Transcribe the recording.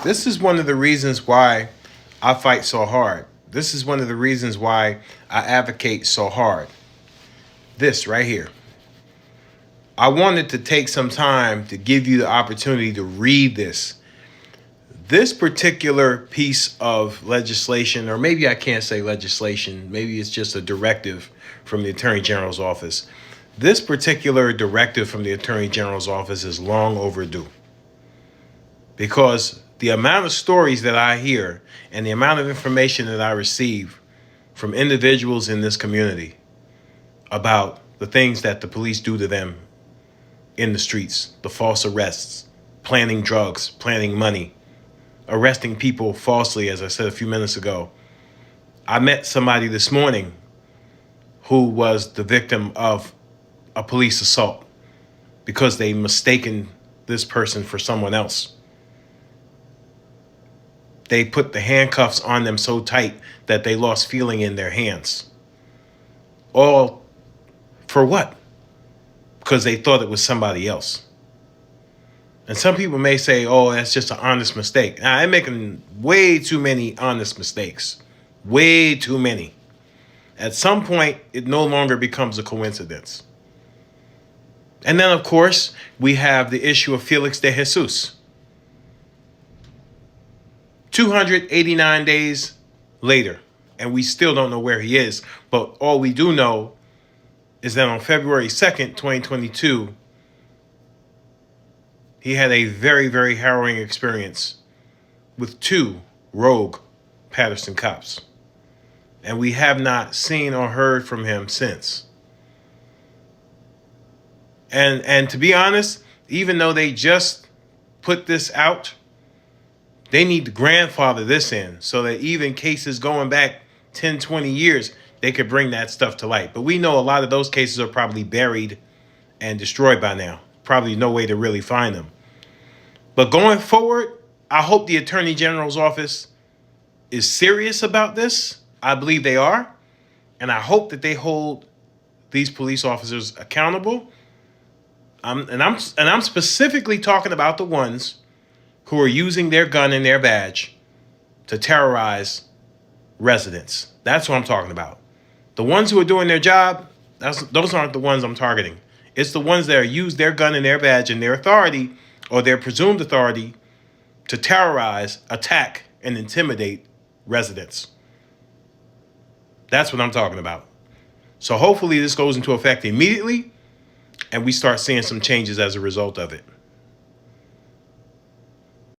This is one of the reasons why I fight so hard. This is one of the reasons why I advocate so hard. This right here. I wanted to take some time to give you the opportunity to read this. This particular piece of legislation, or maybe I can't say legislation, maybe it's just a directive from the Attorney General's office. This particular directive from the Attorney General's office is long overdue, because the amount of stories that I hear and the amount of information that I receive from individuals in this community about the things that the police do to them in the streets, the false arrests, planting drugs, planting money, arresting people falsely, as I said a few minutes ago. I met somebody this morning who was the victim of a police assault because they mistaken this person for someone else. They put the handcuffs on them so tight that they lost feeling in their hands. All for what? Because they thought it was somebody else. And some people may say, oh, that's just an honest mistake. Now, I'm making way too many honest mistakes. Way too many. At some point, it no longer becomes a coincidence. And then, of course, we have the issue of Felix de Jesus. 289 days later, and we still don't know where he is. But all we do know is that on February 2nd, 2022, he had a very, very harrowing experience with two rogue Patterson cops. And we have not seen or heard from him since. And to be honest, even though they just put this out, they need to grandfather this in so that even cases going back 10, 20 years, they could bring that stuff to light. But we know a lot of those cases are probably buried and destroyed by now. Probably no way to really find them. But going forward, I hope the Attorney General's office is serious about this. I believe they are. And I hope that they hold these police officers accountable. I'm specifically talking about the ones who are using their gun and their badge to terrorize residents. That's what I'm talking about. The ones who are doing their job, those aren't the ones I'm targeting. It's the ones that use their gun and their badge and their authority or their presumed authority to terrorize, attack, and intimidate residents. That's what I'm talking about. So hopefully this goes into effect immediately and we start seeing some changes as a result of it.